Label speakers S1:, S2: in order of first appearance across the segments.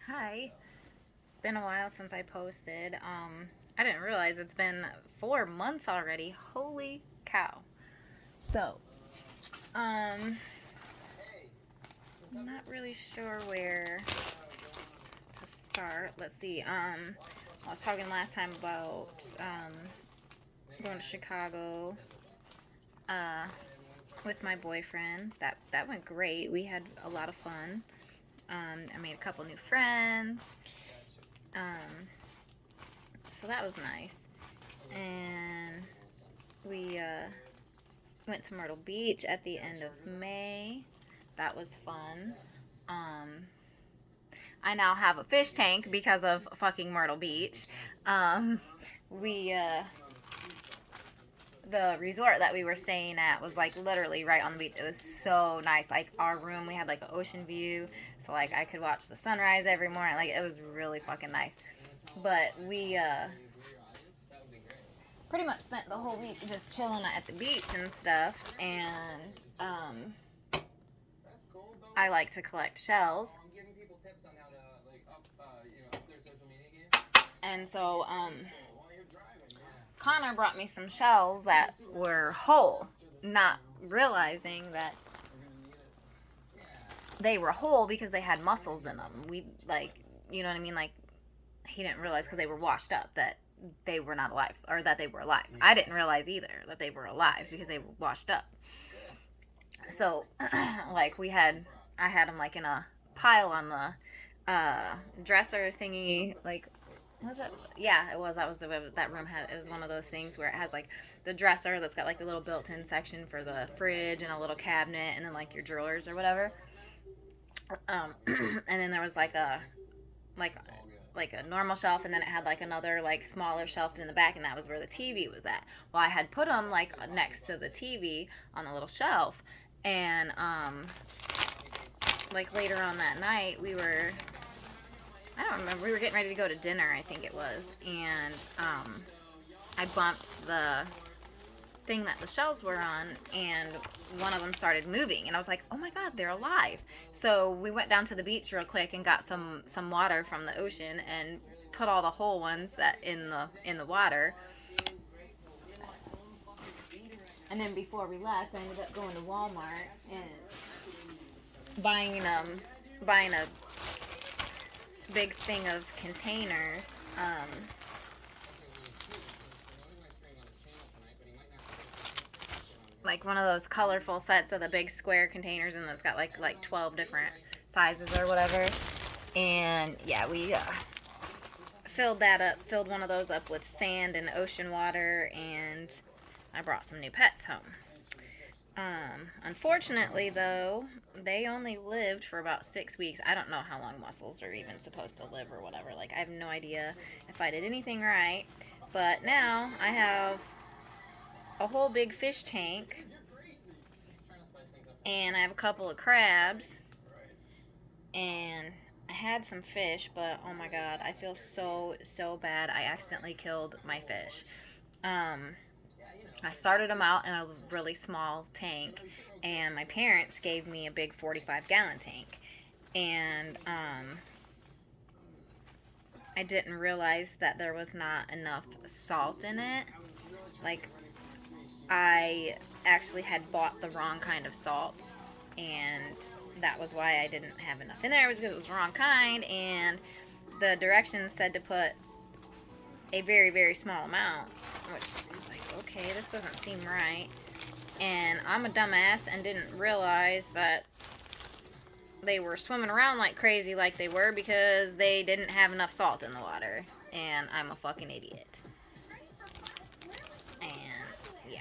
S1: Hi. Been a while since I posted. I didn't realize it's been 4 months already. Holy cow. So, um, I'm not really sure where to start. Let's see. I was talking last time about going to Chicago uh, with my boyfriend. That went great. We had a lot of fun. I made a couple new friends. Um, so that was nice. And we went to Myrtle Beach at the end of May. That was fun. Um, I now have a fish tank because of fucking Myrtle Beach. We the resort that we were staying at was like literally right on the beach. It was so nice. Like our room, we had like an ocean view, so like I could watch the sunrise every morning. Like it was really fucking nice. But we pretty much spent the whole week just chilling at the beach and stuff. And I like to collect shells. And so Connor brought me some shells that were whole, not realizing that they were whole because they had mussels in them. We like, you know what I mean? Like he didn't realize because they were washed up that they were not alive or that they were alive. I didn't realize either that they were alive because they were washed up. So like I had them like in a pile on the dresser thingy, like was it? Yeah, it was. That was that room had. It was one of those things where it has like the dresser that's got like a little built-in section for the fridge and a little cabinet, and then like your drawers or whatever. And then there was like like a normal shelf, and then it had like another like smaller shelf in the back, and that was where the TV was at. Well, I had put them like next to the TV on the little shelf, and like later on that night we were, I don't remember, we were getting ready to go to dinner, I think it was, and I bumped the thing that the shells were on, and one of them started moving, and I was like, oh my god, they're alive. So we went down to the beach real quick and got some water from the ocean and put all the whole ones that in the water. And then before we left, I ended up going to Walmart and buying a big thing of containers. Like one of those colorful sets of the big square containers, and it's got like 12 different sizes or whatever. And yeah, we filled one of those up with sand and ocean water, and I brought some new pets home. Unfortunately, though, they only lived for about 6 weeks. I don't know how long mussels are even supposed to live or whatever. Like, I have no idea if I did anything right. But now I have a whole big fish tank, and I have a couple of crabs, and I had some fish, but oh my god, I feel so bad. I accidentally killed my fish. Um, I started them out in a really small tank, and my parents gave me a big 45-gallon tank. And I didn't realize that there was not enough salt in it. Like, I actually had bought the wrong kind of salt, and that was why I didn't have enough in there, was because it was the wrong kind, and the directions said to put a very small amount, which is like, okay, this doesn't seem right. And I'm a dumbass and didn't realize that they were swimming around like crazy like they were because they didn't have enough salt in the water. And I'm a fucking idiot. And yeah,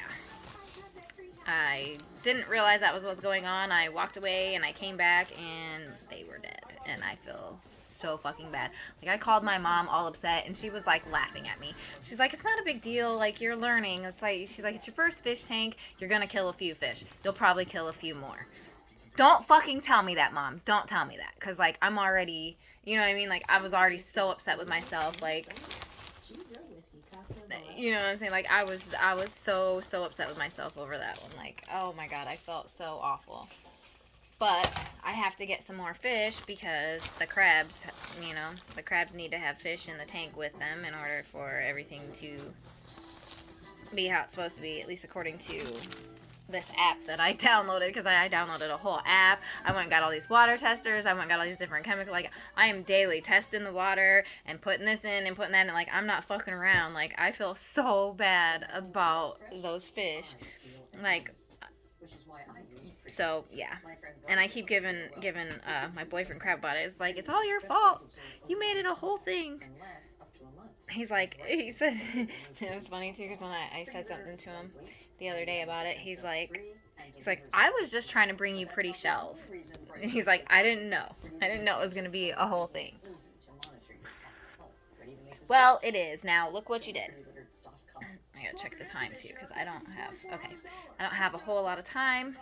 S1: I didn't realize that was what's going on. I walked away and I came back and they were dead. And I feel so fucking bad. Like, I called my mom all upset and she was like laughing at me. She's like, it's not a big deal. Like, you're learning. It's like, she's like, it's your first fish tank. You're gonna kill a few fish. You'll probably kill a few more. Don't fucking tell me that, Mom. Don't tell me that. Because, like, I'm already, you know what I mean? Like, I was already so upset with myself. Like, you know what I'm saying? Like, I was so upset with myself over that one. Like, oh my god, I felt so awful. But I have to get some more fish because the crabs, the crabs need to have fish in the tank with them in order for everything to be how it's supposed to be, at least according to this app that I downloaded, because I downloaded a whole app. I went and got all these water testers. I went and got all these different chemicals. Like, I am daily testing the water and putting this in and putting that in. Like, I'm not fucking around. Like, I feel so bad about those fish. Like, so yeah. And I keep giving my boyfriend crap about it. It's like, it's all your fault. You made it a whole thing. He said, it was funny too, because when I said something to him the other day about it, he's like, I was just trying to bring you pretty shells. He's like, I didn't know it was going to be a whole thing. Well, it is. Now, look what you did. I gotta check the time too, because I don't have a whole lot of time.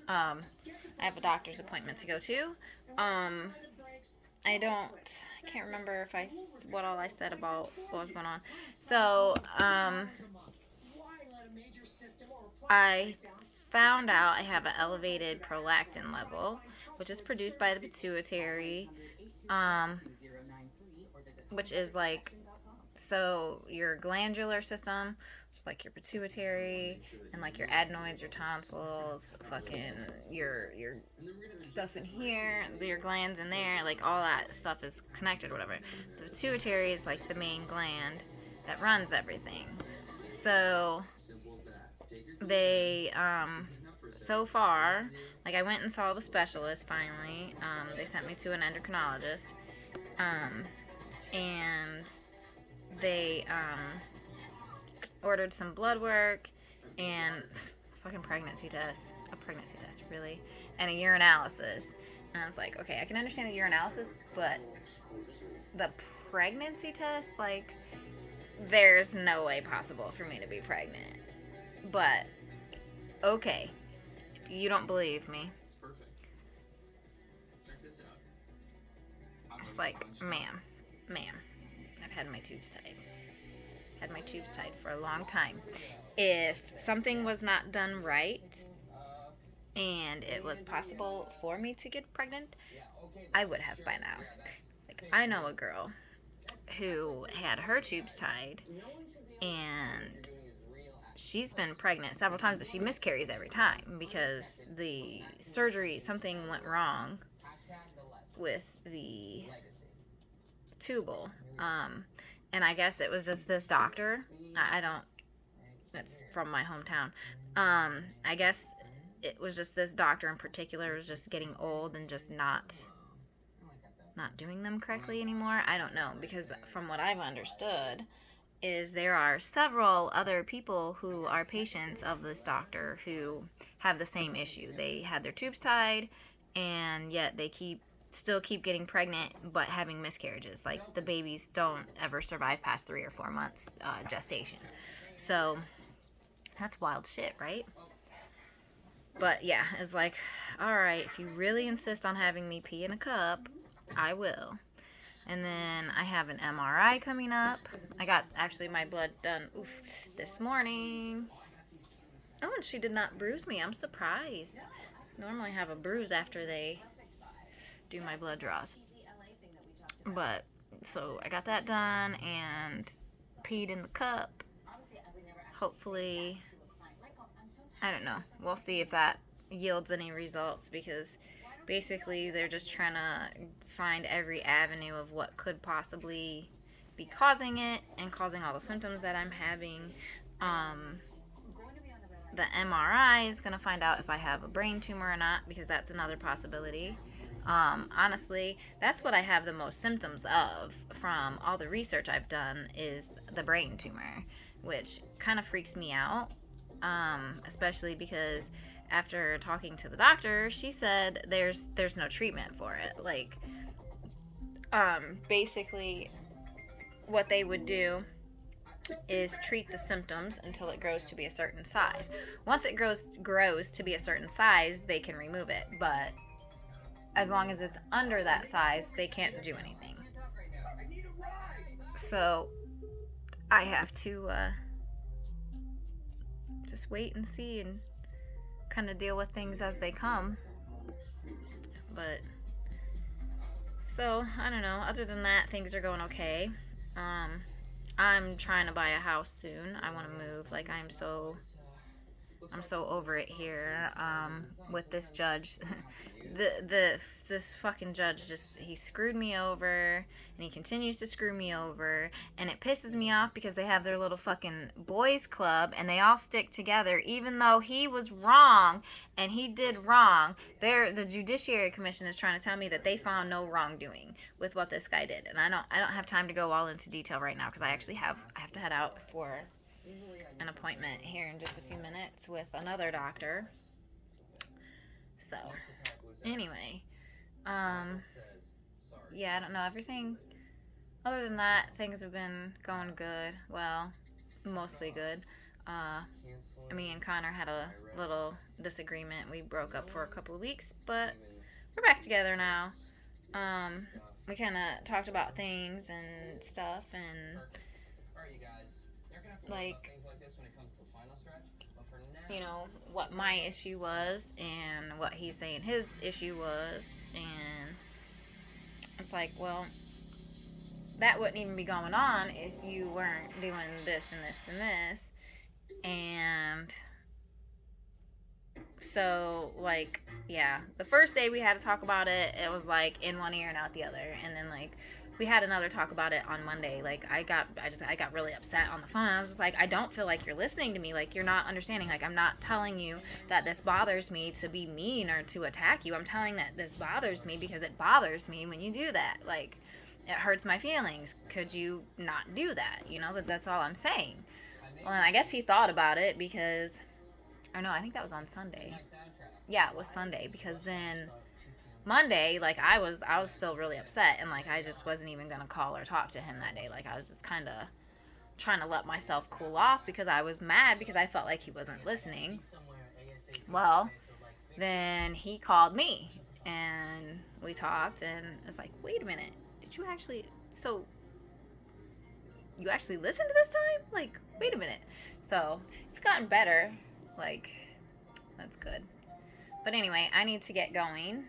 S1: I have a doctor's appointment to go to. I can't remember what all I said about what was going on. So, I found out I have an elevated prolactin level, which is produced by the pituitary, which is like, so your glandular system, just like your pituitary and like your adenoids, your tonsils, fucking your stuff in here, your glands in there, like all that stuff is connected, whatever. The pituitary is like the main gland that runs everything. So they so far, like, I went and saw the specialist finally. They sent me to an endocrinologist, and they ordered some blood work and fucking pregnancy test, really, and a urinalysis. And I was like, okay, I can understand the urinalysis, but the pregnancy test, like, there's no way possible for me to be pregnant. But okay, if you don't believe me, I'm just like, ma'am, I've had my tubes tied for a long time. If something was not done right and it was possible for me to get pregnant, I would have by now. Like, I know a girl who had her tubes tied, and she's been pregnant several times, but she miscarries every time because the surgery, something went wrong with the tubal. And I guess it was just this doctor. It's from my hometown. I guess it was just this doctor in particular was just getting old and just not doing them correctly anymore. I don't know, because from what I've understood is there are several other people who are patients of this doctor who have the same issue. They had their tubes tied, and yet they still keep getting pregnant but having miscarriages. Like, the babies don't ever survive past 3 or 4 months gestation. So that's wild shit, right? But yeah, it's like, alright, if you really insist on having me pee in a cup, I will. And then I have an MRI coming up. I got actually my blood done this morning. Oh, and she did not bruise me. I'm surprised. Normally have a bruise after they do my blood draws. But so I got that done and peed in the cup. Hopefully, I don't know. We'll see if that yields any results, because basically they're just trying to find every avenue of what could possibly be causing it and causing all the symptoms that I'm having. The MRI is going to find out if I have a brain tumor or not, because that's another possibility. Honestly, that's what I have the most symptoms of from all the research I've done, is the brain tumor, which kind of freaks me out, especially because after talking to the doctor, she said there's no treatment for it. Like, basically what they would do is treat the symptoms until it grows to be a certain size. Once it grows to be a certain size, they can remove it, but as long as it's under that size, they can't do anything. So I have to just wait and see and kind of deal with things as they come. but so I don't know. Other than that, things are going okay. I'm trying to buy a house soon. I want to move. Like I'm so over it here with this judge. This fucking judge just he screwed me over and he continues to screw me over and it pisses me off because they have their little fucking boys club and they all stick together even though he was wrong and he did wrong. The Judiciary Commission is trying to tell me that they found no wrongdoing with what this guy did and I don't have time to go all into detail right now because I have to head out for an appointment here in just a few minutes with another doctor. So, anyway, yeah, I don't know. Everything, other than that, things have been going good. Well, mostly good. Me and Connor had a little disagreement. We broke up for a couple of weeks, but we're back together now. We kind of talked about things and stuff, and like what my issue was and what he's saying his issue was, and it's like, well, that wouldn't even be going on if you weren't doing this and this and this. And so, like, yeah, the first day we had to talk about it, it was like in one ear and out the other. And then, like, we had another talk about it on Monday. Like, I got really upset on the phone. I was just like, I don't feel like you're listening to me. Like, you're not understanding. Like, I'm not telling you that this bothers me to be mean or to attack you. I'm telling that this bothers me because it bothers me when you do that. Like, it hurts my feelings. Could you not do that? That's all I'm saying. Well, and I guess he thought about it because, or no, I think that was on Sunday. Yeah, it was Sunday because then Monday, like I was still really upset and like I just wasn't even gonna call or talk to him that day. Like I was just kind of trying to let myself cool off because I was mad because I felt like he wasn't listening. Well, then he called me and we talked and it's like, wait a minute, did you actually? So you actually listened to this time? Like, wait a minute. So it's gotten better. Like, that's good. But anyway, I need to get going.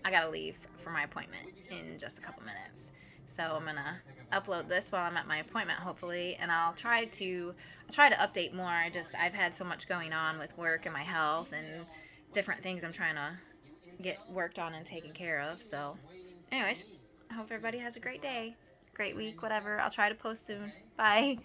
S1: I gotta leave for my appointment in just a couple minutes. So I'm gonna upload this while I'm at my appointment, hopefully, and I'll try to update more. I've had so much going on with work and my health and different things I'm trying to get worked on and taken care of. So, anyways, I hope everybody has a great day, great week, whatever. I'll try to post soon. Bye.